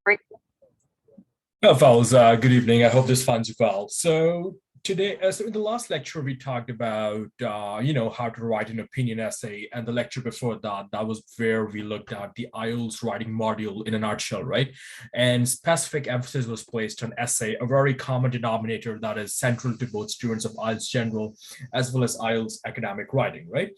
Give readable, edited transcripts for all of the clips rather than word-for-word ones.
Oh, fellas, good evening. I hope this finds you well. So today, so in the last lecture, we talked about, how to write an opinion essay, and the lecture before that, that was where we looked at the IELTS writing module in a nutshell, right? And specific emphasis was placed on essay, a very common denominator that is central to both students of IELTS general as well as IELTS academic writing, right?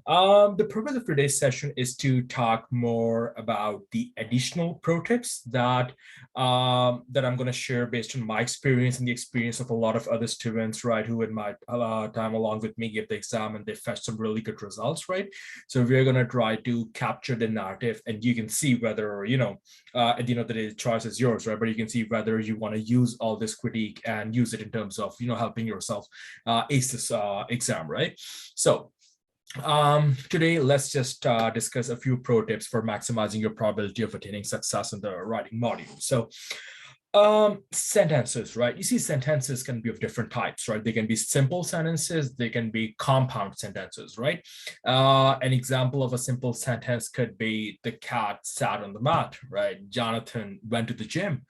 The purpose of today's session is to talk more about the additional pro tips that I'm going to share based on my experience and the experience of a lot of other students, right, who in my time along with me gave the exam and they fetched some really good results, right? So we're going to try to capture the narrative, and you can see whether, at the end of the day, the choice is yours, right? But you can see whether you want to use all this critique and use it in terms of, helping yourself ace this exam, right? So today, let's just discuss a few pro tips for maximizing your probability of attaining success in the writing module. So sentences, right? You see, sentences can be of different types, right? They can be simple sentences, they can be compound sentences, right? An example of a simple sentence could be the cat sat on the mat, right? Jonathan went to the gym.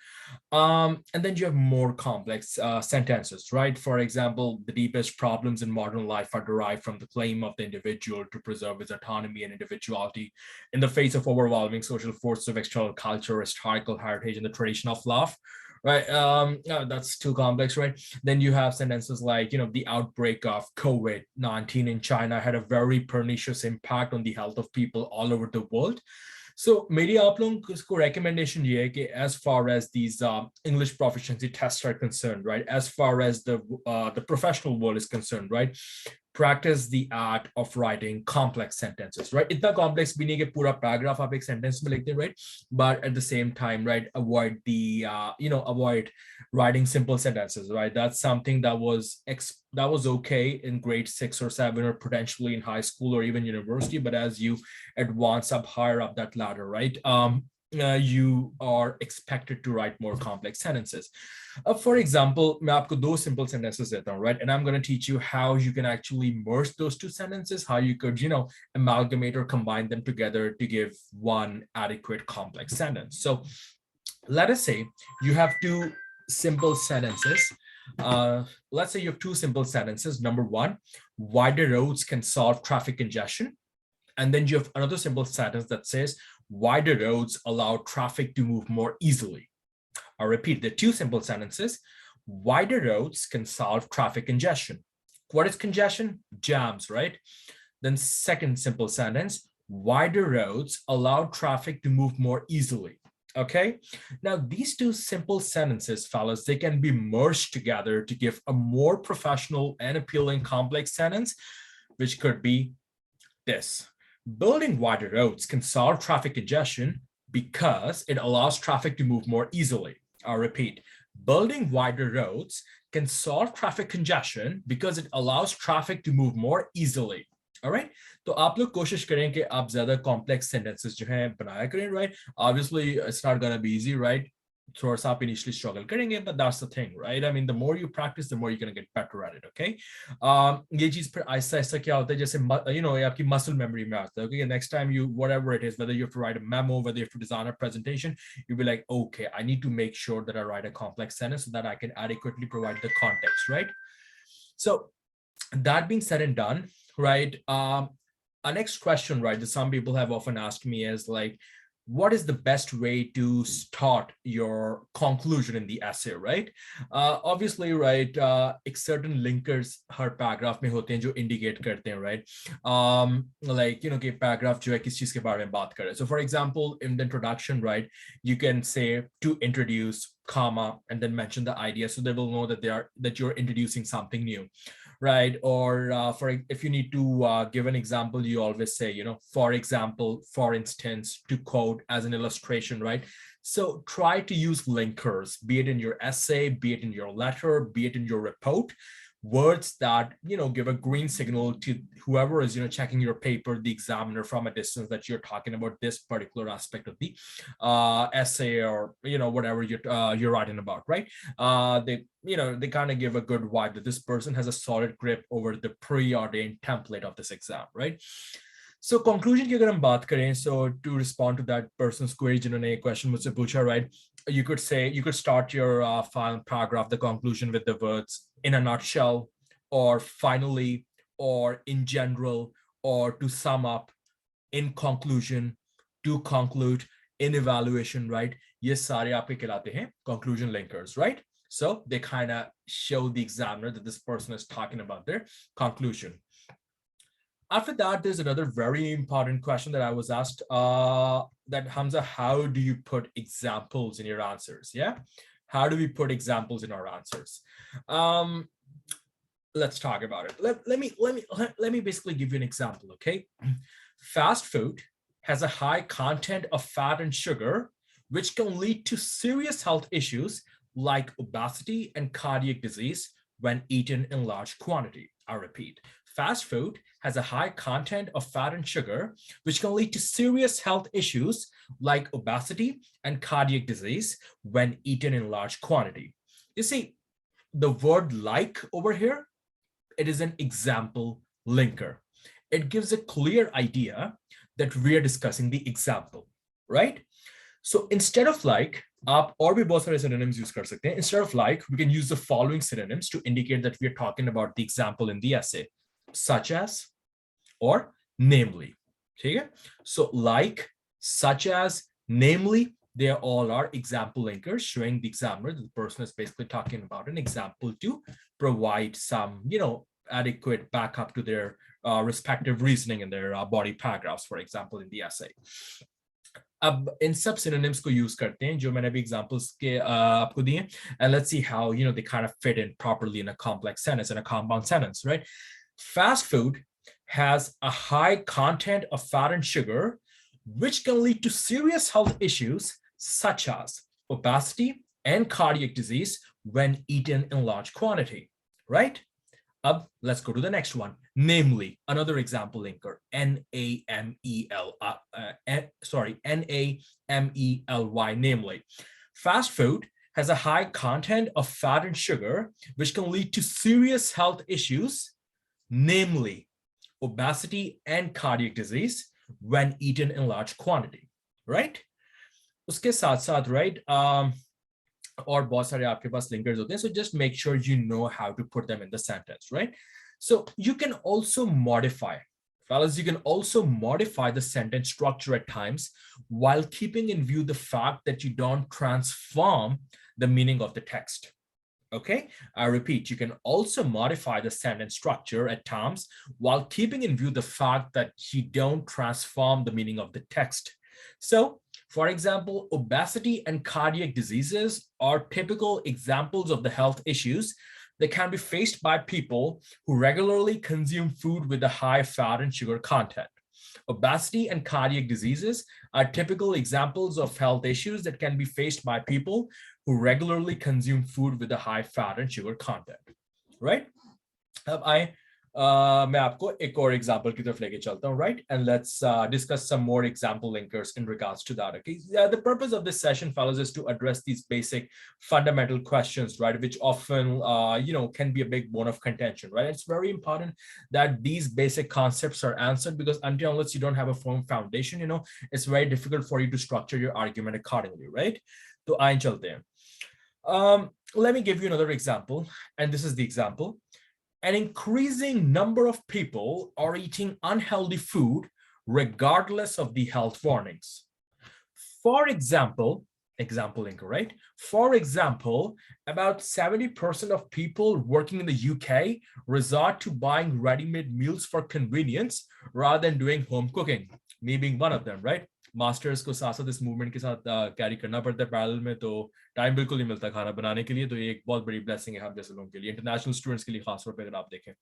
And then you have more complex sentences, right? For example, the deepest problems in modern life are derived from the claim of the individual to preserve his autonomy and individuality in the face of overwhelming social forces of external culture, historical heritage, and the tradition of love, right? That's too complex, right? Then you have sentences like, the outbreak of COVID-19 in China had a very pernicious impact on the health of people all over the world. So मेरी आप लोगों को recommendation ये है कि as far as these English proficiency tests are concerned, right? As far as the professional world is concerned, right? Practice the art of writing complex sentences, right? इतना complex भी नहीं कि पूरा paragraph आप एक sentence में लिखते हैं, right? But at the same time, right, avoid avoid writing simple sentences, right? That's something that was okay in grade 6 or 7 or potentially in high school or even university, but as you advance up higher up that ladder, right? You are expected to write more complex sentences. For example, मैं आपको दो simple sentences देता हूँ, right? And I'm going to teach you how you can actually merge those two sentences, how you could, amalgamate or combine them together to give one adequate complex sentence. So let us say you have two simple sentences. Let's say you have two simple sentences. Number one, wider roads can solve traffic congestion. And then you have another simple sentence that says, wider roads allow traffic to move more easily. I'll repeat the two simple sentences. Wider roads can solve traffic congestion. What is congestion? Jams, right? Then second simple sentence, wider roads allow traffic to move more easily. Okay, now these two simple sentences, fellas, they can be merged together to give a more professional and appealing complex sentence, which could be this. Building wider roads can solve traffic congestion because it allows traffic to move more easily. I'll repeat. Building wider roads can solve traffic congestion because it allows traffic to move more easily. All right, तो आप लोग कोशिश करें कि आप ज़्यादा complex sentences जो हैं बनाया करें, right? Obviously, it's not gonna be easy, right? थोड़ा सा आप initially struggle करेंगे, but that's the thing, right? I mean, the more you practice, the more you're gonna get better at it, okay? ये चीज़ फिर आहिस्ता आहिस्ता क्या होता है, जैसे ये आपकी muscle memory में आता है, okay? Next time you, whatever it is, whether you have to write a memo, whether you have to design a presentation, you'll be like, okay, I need to make sure that I write a complex sentence so that I can adequately provide the context, right? So that being said and done, right? Our next question, right, that some people have often asked me is like, what is the best way to start your conclusion in the essay, right? Obviously, right, certain linkers her paragraph में होते हैं जो indicate करते हैं, right? Like, कि paragraph जो है किस चीज़ के बारे में बात कर रहे हैं. So for example, in the introduction, right, you can say to introduce, comma, and then mention the idea so they will know that you're introducing something new, right? Or if you need to give an example, you always say, for example, for instance, to quote, as an illustration, right? So try to use linkers, be it in your essay, be it in your letter, be it in your report, words that, give a green signal to whoever is, checking your paper, the examiner, from a distance, that you're talking about this particular aspect of the essay or, whatever you're writing about, right? They kind of give a good vibe that this person has a solid grip over the preordained template of this exam, right? So conclusion की अगर हम बात करें, so to respond to that person's query जिन्होंने ये question मुझसे पूछा, right? You could say, you could start your final paragraph, the conclusion, with the words in a nutshell, or finally, or in general, or to sum up, in conclusion, to conclude, in evaluation, right? ये सारे आपके कहलाते हैं conclusion linkers, right? So they kind of show the examiner that this person is talking about their conclusion. After that, there's another very important question that I was asked, that Hamza, how do you put examples in your answers? Yeah, how do we put examples in our answers? Let's talk about it. Let me basically give you an example, okay? Fast food has a high content of fat and sugar, which can lead to serious health issues like obesity and cardiac disease when eaten in large quantity. I repeat, fast food has a high content of fat and sugar, which can lead to serious health issues like obesity and cardiac disease when eaten in large quantity. You see, the word like over here, it is an example linker. It gives a clear idea that we are discussing the example, right? So instead of like, आप और भी बहुत सारे synonyms use कर सकते हैं. Instead of like, we can use the following synonyms to indicate that we are talking about the example in the essay, such as, or namely. Okay? So like, such as, namely, they all are example linkers showing the examiner that the person is basically talking about an example to provide some, adequate backup to their respective reasoning in their body paragraphs, for example, in the essay. अब इन सब synonyms को use करते हैं जो मैंने अभी examples के आपको दिए, and let's see how they kind of fit in properly in a complex sentence, in a compound sentence, right? Fast food has a high content of fat and sugar, which can lead to serious health issues such as obesity and cardiac disease when eaten in large quantity, right? Let's go to the next one. Namely, another example linker, N-A-M-E-L-Y, namely. Fast food has a high content of fat and sugar, which can lead to serious health issues, namely obesity and cardiac disease when eaten in large quantity, right? उसके साथ साथ, right, और बहुत सारे आपके पास linkers होते हैं, so just make sure you know how to put them in the sentence, right? So you can also modify, fellas, you can also modify the sentence structure at times while keeping in view the fact that you don't transform the meaning of the text. Okay, I repeat, you can also modify the sentence structure at times while keeping in view the fact that you don't transform the meaning of the text. So, for example, obesity and cardiac diseases are typical examples of the health issues that can be faced by people who regularly consume food with a high fat and sugar content. Obesity and cardiac diseases are typical examples of health issues that can be faced by people who regularly consume food with a high fat and sugar content, right? मैं आपको एक और example की तरफ लेके चलता हूँ, right? And let's discuss some more example linkers in regards to that. Okay, the purpose of this session, fellas, is to address these basic fundamental questions, right? Which often, can be a big bone of contention, right? It's very important that these basic concepts are answered because unless you don't have a firm foundation, it's very difficult for you to structure your argument accordingly, right? तो आइए चलते हैं. Let me give you another example, and this is the example. An increasing number of people are eating unhealthy food regardless of the health warnings. For example, right? For example, about 70% of people working in the UK resort to buying ready-made meals for convenience rather than doing home cooking, me being one of them, right? Masters को साथ साथ इस movement के साथ carry करना पड़ता है parallel में, तो टाइम बिल्कुल नहीं मिलता खाना बनाने के लिए, तो ये एक बहुत बड़ी ब्लेसिंग है हम जैसे लोगों के लिए, इंटरनेशनल स्टूडेंट्स के लिए खास तौर पे अगर आप देखें.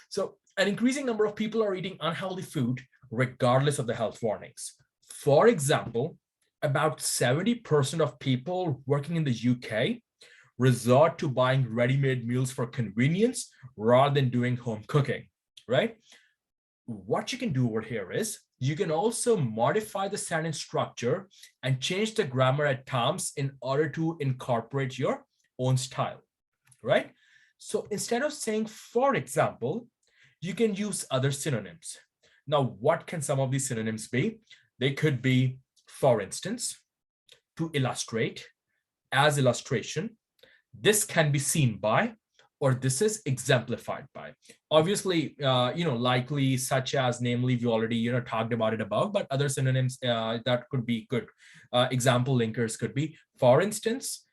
So an increasing number of people are eating unhealthy food regardless of the health warnings. For example, about 70% of people working in the UK resort to buying ready-made meals for convenience rather than doing home cooking, right? What you can do over here is you can also modify the sentence structure and change the grammar at times in order to incorporate your own style, right? So instead of saying, for example, you can use other synonyms. Now, what can some of these synonyms be? They could be, for instance, to illustrate, as illustration, this can be seen by, or this is exemplified by. Obviously, likely, such as, namely, we already, talked about it above, but other synonyms that could be good example linkers could be, for instance,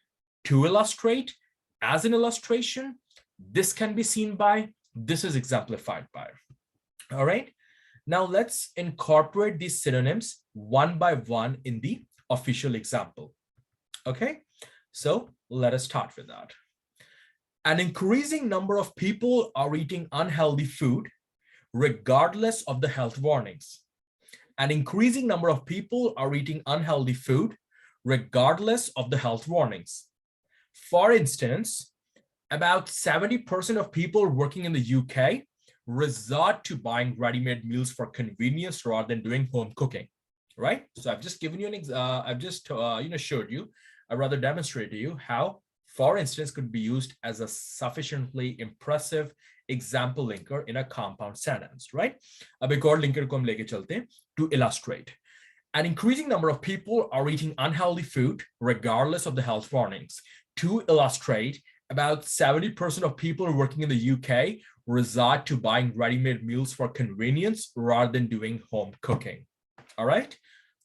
to illustrate, as an illustration, this can be seen by, this is exemplified by. All right. Now let's incorporate these synonyms one by one in the official example. Okay, so let us start with that. An increasing number of people are eating unhealthy food regardless of the health warnings. An increasing number of people are eating unhealthy food regardless of the health warnings. For instance, about 70% of people working in the UK resort to buying ready-made meals for convenience rather than doing home cooking, right? So I've just given you I've just showed you, I'd rather demonstrate to you how for instance could be used as a sufficiently impressive example linker in a compound sentence, right? अब एक और linker को हम लेके चलते हैं, to illustrate. An increasing number of people are eating unhealthy food regardless of the health warnings. To illustrate, about 70% of people working in the UK resort to buying ready-made meals for convenience rather than doing home cooking. All right,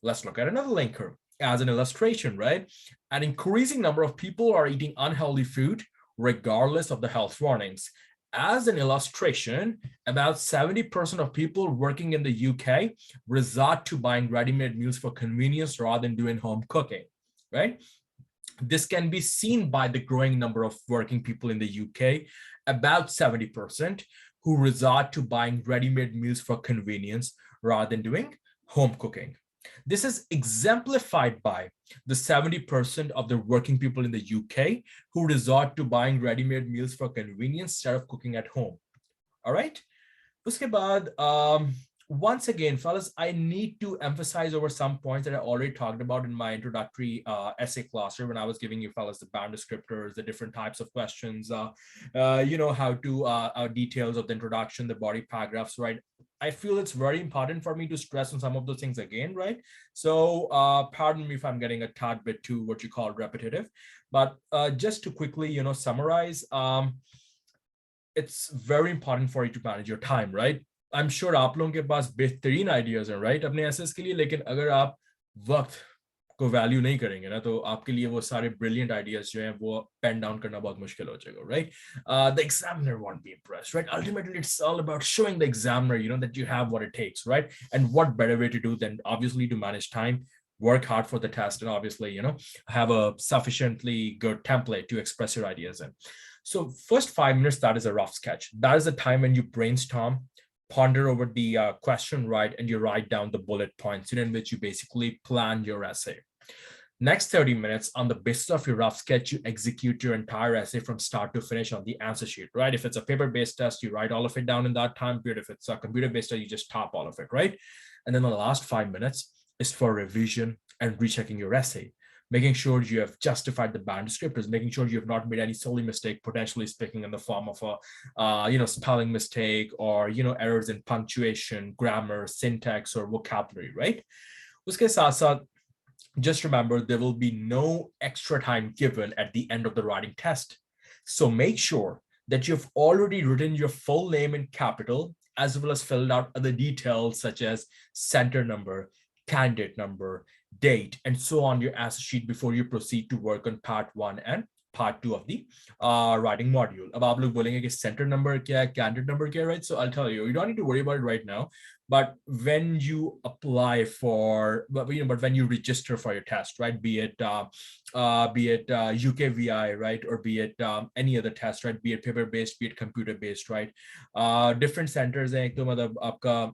let's look at another linker as an illustration, right? An increasing number of people are eating unhealthy food regardless of the health warnings. As an illustration, about 70% of people working in the UK resort to buying ready-made meals for convenience rather than doing home cooking, right? This can be seen by the growing number of working people in the UK, about 70%, who resort to buying ready-made meals for convenience rather than doing home cooking. This is exemplified by the 70% of the working people in the UK who resort to buying ready-made meals for convenience instead of cooking at home. All right. Uske baad, once again, fellas, I need to emphasize over some points that I already talked about in my introductory essay class when I was giving you fellas the band descriptors, the different types of questions, how to details of the introduction, the body paragraphs, right? I feel it's very important for me to stress on some of those things again, right? So pardon me if I'm getting a tad bit too what you call repetitive, but just to quickly, summarize, it's very important for you to manage your time, right? I'm sure आप लोगों के पास बेहतरीन ideas हैं, right, अपने assess के लिए, लेकिन अगर आप वक्त को वैल्यू नहीं करेंगे ना, तो आपके लिए वो सारे ब्रिलियंट आइडियाज जो हैं वो पेन डाउन करना बहुत मुश्किल हो जाएगा, right? The examiner won't be impressed, right? Ultimately, it's all about showing the examiner, that you have what it takes, right? And what better way to do than obviously to manage time, work hard for the test, and obviously, have a sufficiently good template to express your ideas in. So first 5 minutes, that is a rough sketch. That is the time when you brainstorm, ponder over the question, right, and you write down the bullet points in which you basically plan your essay. Next 30 minutes, on the basis of your rough sketch, you execute your entire essay from start to finish on the answer sheet, right? If it's a paper-based test, you write all of it down in that time period. If it's a computer-based test, you just top all of it, right? And then the last 5 minutes is for revision and rechecking your essay, making sure you have justified the band descriptors, making sure you have not made any silly mistake, potentially speaking in the form of a, spelling mistake or, errors in punctuation, grammar, syntax, or vocabulary, right? Uske saath saath, just remember, there will be no extra time given at the end of the writing test. So make sure that you've already written your full name in capital, as well as filled out other details such as center number, candidate number, date, and so on your answer sheet before you proceed to work on part 1 and part 2 of the writing module. Ab aap log bolenge ki center number kya hai, candidate number kya hai, right? So I'll tell you, you don't need to worry about it right now, but when you apply for, but when you register for your test, right, be it UKVI, right, or be it any other test, right, be it paper-based, be it computer-based, right, different centers hain, ek to matlab aapka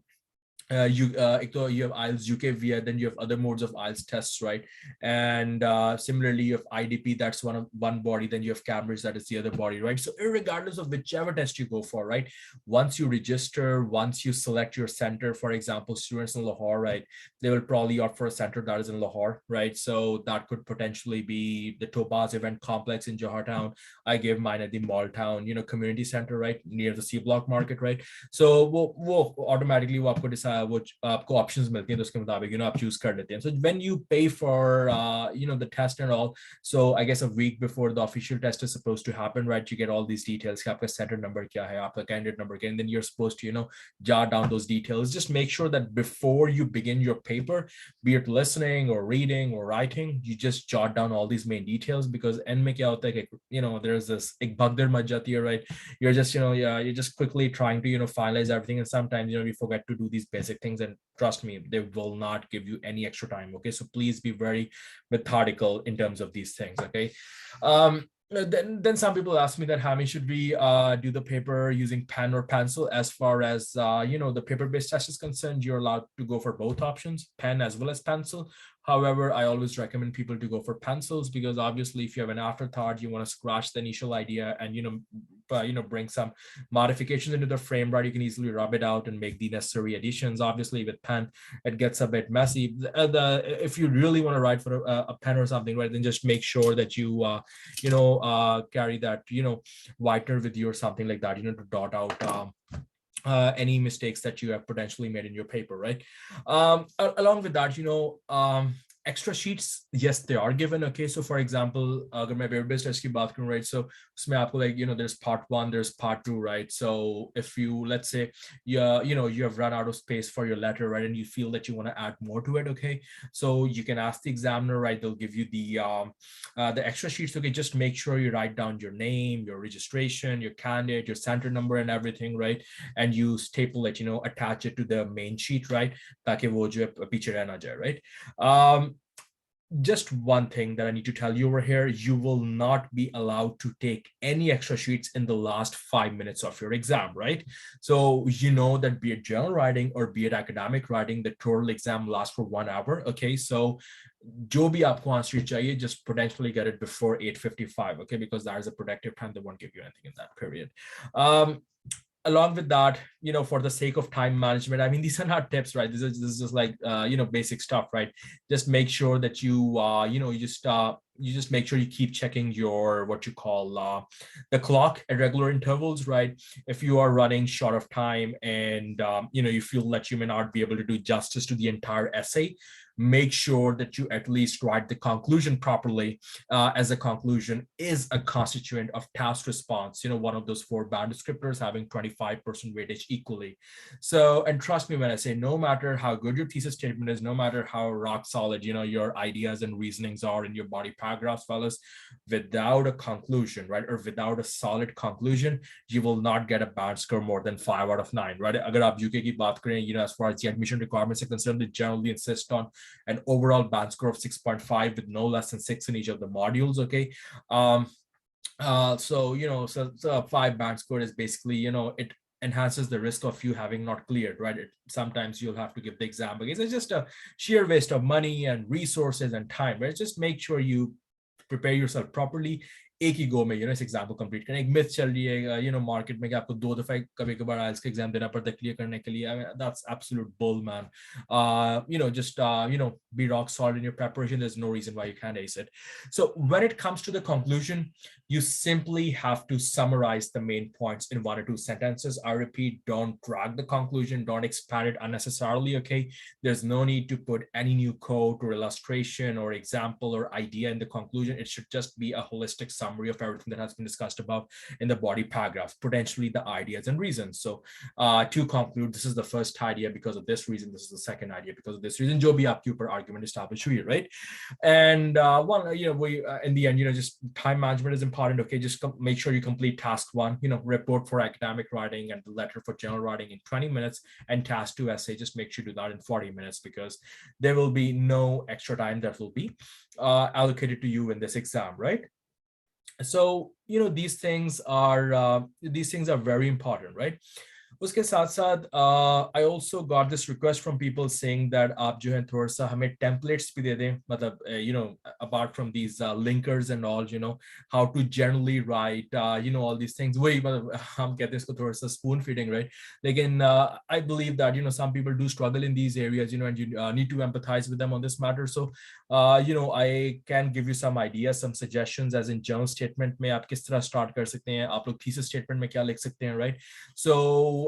you have IELTS UKVI, then you have other modes of IELTS tests, right? And similarly, you have IDP, that's one body, then you have Cambridge, that is the other body, right? So regardless of whichever test you go for, right, once you register, once you select your center, for example, students in Lahore, right, they will probably opt for a center that is in Lahore, right? So that could potentially be the Topaz Event Complex in Johar Town. I gave mine at the Mall Town, community center, right, near the C Block Market, right? So we'll automatically वो आपको decide वो आपको options मिलती हैं तो उसके मुताबिक आप choose कर लेते हैं. So when you pay for the test and all, so I guess a week before the official test is supposed to happen, right, you get all these details कि आपका center number क्या है, आपका candidate number क्या है, and then you're supposed to jot down those details. Just make sure that before you begin your paper, be it listening or reading or writing, you just jot down all these main details, because end में क्या होता है कि there's this एक भगदड़ much जाती है, right? You're just you're just quickly trying to finalize everything, and sometimes we forget to do these basic things, and trust me, they will not give you any extra time. Okay, so please be very methodical in terms of these things. Okay. Then some people ask me that, Hami, should we do the paper using pen or pencil? As far as the paper-based test is concerned, you're allowed to go for both options, pen as well as pencil. However, I always recommend people to go for pencils, because obviously if you have an afterthought, you want to scratch the initial idea and bring some modifications into the frame, right? You can easily rub it out and make the necessary additions. Obviously with pen, it gets a bit messy. If you really want to write for a pen or something, right, then just make sure that you carry that whitener with you or something like that, to dot out any mistakes that you have potentially made in your paper, right? Along with that, extra sheets, yes, they are given. Okay, so for example, agar main paper-based test ki baat karun, right, so usme aapko there's part 1, there's part 2, right? So if you, let's say you have run out of space for your letter, right, and you feel that you want to add more to it, okay, so you can ask the examiner, right, they'll give you the extra sheets. Okay, just make sure you write down your name, your registration, your candidate, your center number and everything, right, and you staple it, attach it to the main sheet, right, ताकि वो जो है पीछे रह ना जाए, right? Just one thing that I need to tell you over here, you will not be allowed to take any extra sheets in the last 5 minutes of your exam, right? So that be it general writing or be it academic writing, the total exam lasts for 1 hour. Okay, so jo bhi aapko answer chahiye, just potentially get it before 8:55, okay, because that is a productive time. They won't give you anything in that period. Along with that, for the sake of time management, I mean, these are not tips, right? This is just like basic stuff, right? Just make sure that you just make sure you keep checking your what you call the clock at regular intervals, right? If you are running short of time and you feel that you may not be able to do justice to the entire essay, make sure that you at least write the conclusion properly, as a conclusion is a constituent of task response, one of those 4 band descriptors having 25% weightage equally. So, and trust me when I say, no matter how good your thesis statement is, no matter how rock solid your ideas and reasonings are in your body paragraphs, fellas, without a conclusion, right, or without a solid conclusion, you will not get a band score more than 5 out of 9, right? Agar aap UK ki baat kare, as far as the admission requirements are concerned, they generally insist on an overall band score of 6.5 with no less than 6 in each of the modules. Okay, so a 5 band score is basically it enhances the risk of you having not cleared, right? Sometimes you'll have to give the exam because it's just a sheer waste of money and resources and time, right? Just make sure you prepare yourself properly. एक ही गो में इस exam को complete करें. एक myth चल रही है market में कि आपको 2 दफा कभी कभार आइल्स का एग्जाम देना पड़ता है क्लियर करने के लिए. That's absolute bull, man. Just be rock solid in your preparation. There's no reason why you can't ace it. So when it comes to the conclusion, you simply have to summarize the main points in 1 or 2 sentences. I repeat, don't drag the conclusion, don't expand it unnecessarily. Okay, there's no need to put any new quote or illustration or example or idea in the conclusion. It should just be a holistic summary of everything that has been discussed above in the body paragraph, potentially the ideas and reasons. So to conclude, this is the first idea because of this reason, this is the second idea because of this reason, jo bhi aapke upar argument establish hui, right? And in the end, just time management is important. Okay, just make sure you complete task 1, report for academic writing and the letter for general writing in 20 minutes, and task 2 essay, just make sure you do that in 40 minutes because there will be no extra time that will be allocated to you in this exam, right? So these things are very important, right? उसके साथ साथ I also got this request from people saying that आप जो है थोड़ा सा हमें templates भी दे दें, मतलब apart from these linkers and all, how to generally write all these things. वही मतलब हम कहते हैं इसको थोड़ा सा spoon feeding, right? लेकिन I believe that some people do struggle in these areas, and you need to empathize with them on this matter. So I can give you some ideas, some suggestions, as in journal statement में आप किस तरह start कर सकते हैं, आप लोग thesis statement में क्या लिख सकते हैं, right? So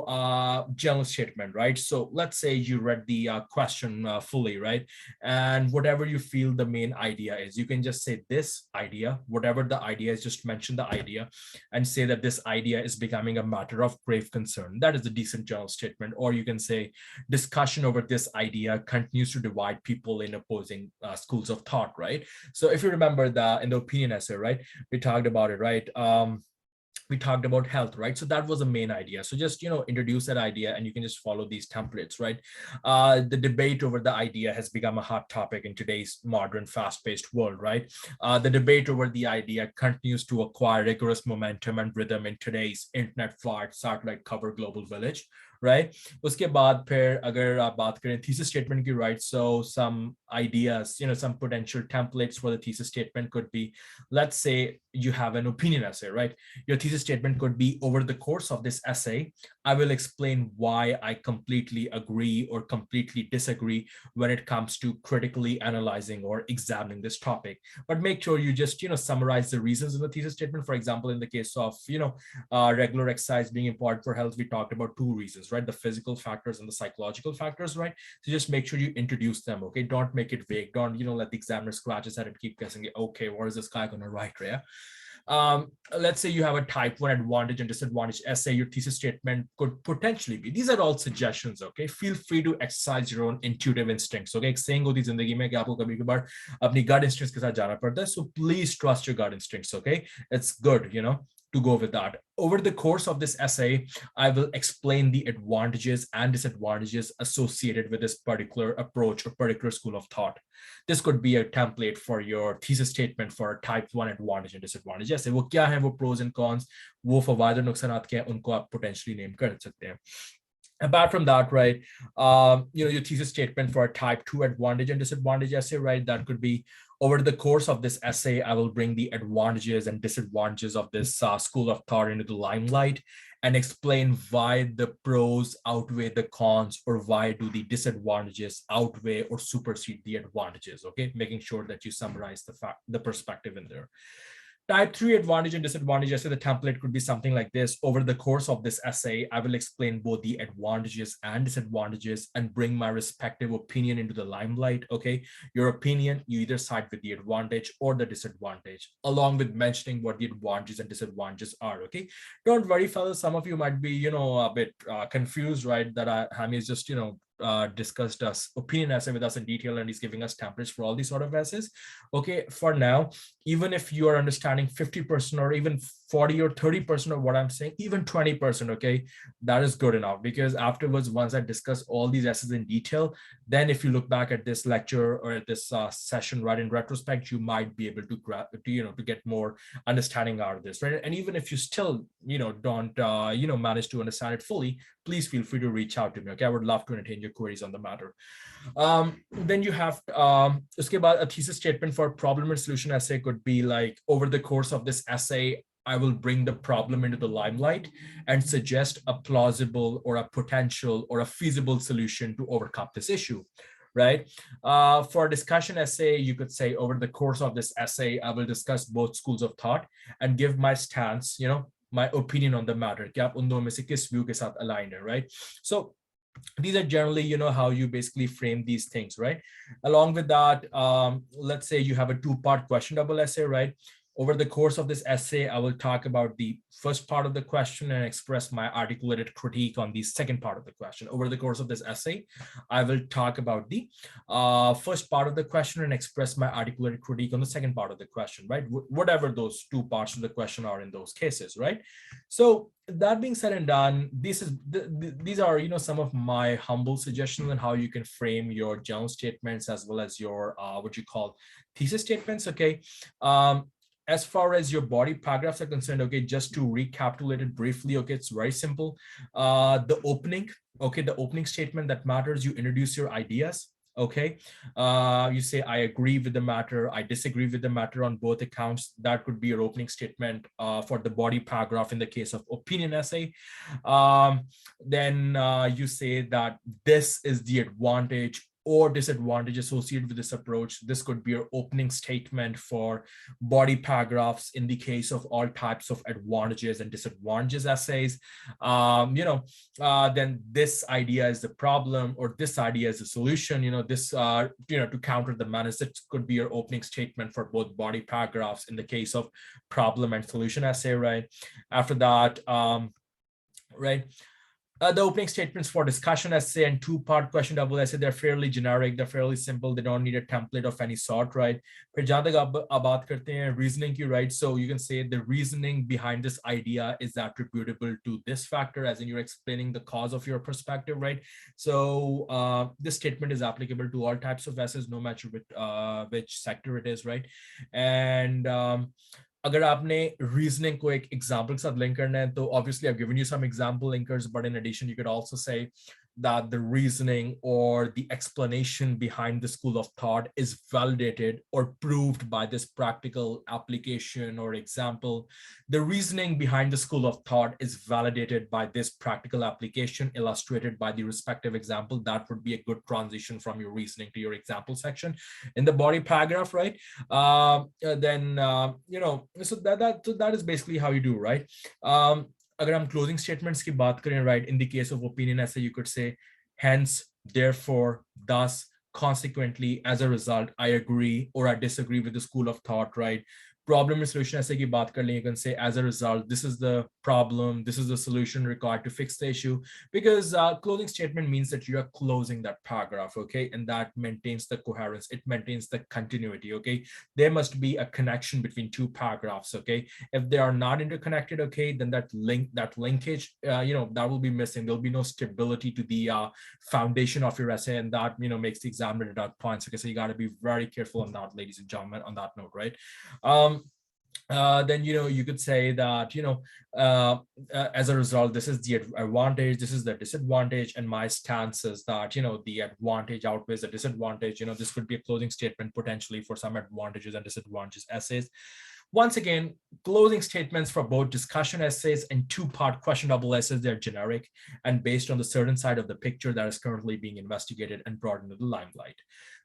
general statement, right? So let's say you read the question fully, right? And whatever you feel the main idea is, you can just say this idea, whatever the idea is, just mention the idea and say that this idea is becoming a matter of grave concern. That is a decent general statement. Or you can say discussion over this idea continues to divide people in opposing schools of thought, right? So if you remember in the opinion essay, right, we talked about it, right? We talked about health, right? So that was the main idea. So just, introduce that idea and you can just follow these templates, right? The debate over the idea has become a hot topic in today's modern, fast-paced world, right? The debate over the idea continues to acquire rigorous momentum and rhythm in today's internet-fired, satellite-covered global village, right? उसके बाद फिर अगर आप बात करें thesis statement की, right? So some ideas, some potential templates for the thesis statement could be, let's say you have an opinion essay, right? Your thesis statement could be, over the course of this essay, I will explain why I completely agree or completely disagree when it comes to critically analyzing or examining this topic. But make sure you just, summarize the reasons in the thesis statement. For example, in the case of, regular exercise being important for health, we talked about two reasons, right? The physical factors and the psychological factors, right? So just make sure you introduce them, okay? Don't make it vague. Don't, let the examiner scratch his head and keep guessing, okay, what is this guy going to write, yeah? Let's say you have a type 1 advantage and disadvantage essay. Your thesis statement could potentially be, these are all suggestions, okay? Feel free to exercise your own intuitive instincts, okay? एक saying होती जिंदगी में कि आपको कभी कभार अपनी gut instincts के साथ जाना पड़ता है. So please trust your gut instincts, okay? It's good, to go with that. Over the course of this essay, I will explain the advantages and disadvantages associated with this particular approach or particular school of thought. This could be a template for your thesis statement for type 1 advantage and disadvantage. जैसे वो क्या है, वो pros and cons, वो फवायद और नुकसानात क्या हैं, उनको आप potentially name कर सकते हैं. Apart from that, right, your thesis statement for a type 2 advantage and disadvantage essay, right, that could be, over the course of this essay, I will bring the advantages and disadvantages of this school of thought into the limelight and explain why the pros outweigh the cons, or why do the disadvantages outweigh or supersede the advantages, okay? Making sure that you summarize the perspective in there. Type 3 advantage and disadvantage essay, the template could be something like this. Over the course of this essay, I will explain both the advantages and disadvantages and bring my respective opinion into the limelight, okay? Your opinion, you either side with the advantage or the disadvantage, along with mentioning what the advantages and disadvantages are, okay? Don't worry, fellas, some of you might be, a bit confused, right? That Hami is just, discussed us opinion essay with us in detail, and he's giving us templates for all these sort of essays. Okay, for now, even if you are understanding 50% or even 40 or 30% of what I'm saying, even 20%, okay, that is good enough, because afterwards, once I discuss all these essays in detail, then if you look back at this lecture or at this session, right, in retrospect, you might be able to get more understanding out of this, right? And even if you still, don't, manage to understand it fully, please feel free to reach out to me, okay? I would love to entertain your queries on the matter. Then you have, uske baad, a thesis statement for problem and solution essay could be like, over the course of this essay, I will bring the problem into the limelight and suggest a plausible or a potential or a feasible solution to overcome this issue, right? For a discussion essay, you could say, over the course of this essay, I will discuss both schools of thought and give my stance, my opinion on the matter. कि आप उन दोनों में से किस view के साथ aligned है, right? So these are generally, how you basically frame these things, right? Along with that, let's say you have a two-part question double essay, right? Over the course of this essay, I will talk about the first part of the question and express my articulated critique on the second part of the question. Over the course of this essay, I will talk about the first part of the question and express my articulated critique on the second part of the question, right? Whatever those two parts of the question are in those cases, right? So that being said and done, these are, some of my humble suggestions on how you can frame your general statements as well as your what you call thesis statements, okay? As far as your body paragraphs are concerned, okay, just to recapitulate it briefly, okay, it's very simple. The opening statement that matters, you introduce your ideas, okay? You say, I agree with the matter, I disagree with the matter on both accounts. That could be your opening statement for the body paragraph in the case of opinion essay. Then you say that this is the advantage or disadvantage associated with this approach. This could be your opening statement for body paragraphs in the case of all types of advantages and disadvantages essays. Then this idea is the problem, or this idea is the solution. This to counter the menace, it could be your opening statement for both body paragraphs in the case of problem and solution essay, right? After that, right, the opening statements for discussion essay and two-part question double essay, they're fairly generic, they're fairly simple, they don't need a template of any sort, right? फिर जहाँ तक अब बात करते हैं reasoning की, right? So you can say the reasoning behind this idea is attributable to this factor, as in you're explaining the cause of your perspective, right? So this statement is applicable to all types of essays, no matter which sector it is, right? And अगर आपने reasoning को एक example के साथ link करना है, तो obviously I've given you some example linkers, but in addition you could also say that the reasoning or the explanation behind the school of thought is validated or proved by this practical application or example. The reasoning behind the school of thought is validated by this practical application illustrated by the respective example. That would be a good transition from your reasoning to your example section in the body paragraph, right? So that is basically how you do, right? अगर हम closing statements की बात करें, right, in the case of opinion essay, you could say, hence, therefore, thus, consequently, as a result, I agree or I disagree with the school of thought, right? Problem and solution essay की बात कर लें, you can say, as a result, this is the problem, this is the solution required to fix the issue, because closing statement means that you are closing that paragraph, okay? And that maintains the coherence, it maintains the continuity, okay? There must be a connection between two paragraphs, okay? If they are not interconnected, okay, then that linkage, that will be missing. There'll be no stability to the foundation of your essay, and that, makes the examiner deduct points, okay? So you got to be very careful on that, ladies and gentlemen, on that note, right? Then you could say that as a result, this is the advantage, this is the disadvantage, and my stance is that the advantage outweighs the disadvantage. This could be a closing statement potentially for some advantages and disadvantages essays. Once again, closing statements for both discussion essays and two-part question double essays, they're generic and based on the certain side of the picture that is currently being investigated and brought into the limelight.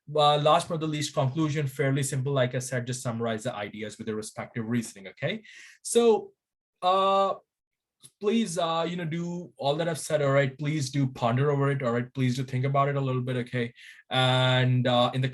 Last but not the least, conclusion, fairly simple. Like I said, just summarize the ideas with the respective reasoning, okay? So please, do all that I've said, all right? Please do ponder over it, all right? Please do think about it a little bit, okay? And in the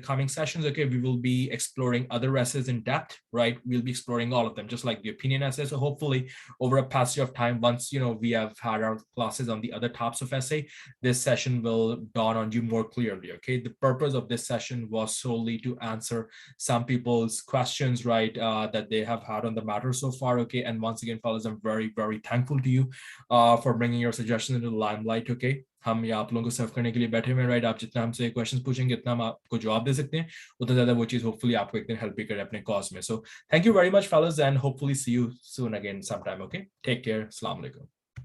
coming sessions, okay, we will be exploring other essays in depth, right? We'll be exploring all of them, just like the opinion essays. So hopefully, over a passage of time, once we have had our classes on the other types of essay, this session will dawn on you more clearly, okay? The purpose of this session was solely to answer some people's questions, right, that they have had on the matter so far, okay? And once again, fellas, I'm very, very thankful to you for bringing your suggestions into the limelight, okay? हम ये आप लोगों को सर्व करने के लिए बैठे हुए, राइट? आप जितना हमसे क्वेश्चंस पूछेंगे उतना हम आपको जवाब दे सकते हैं, उतना ज्यादा वो चीज होपफुली आपको एक दिन हेल्प भी करे अपने कॉज में. So thank you very much fellas, and hopefully see you soon again sometime, okay? Take care. Assalamu alaikum.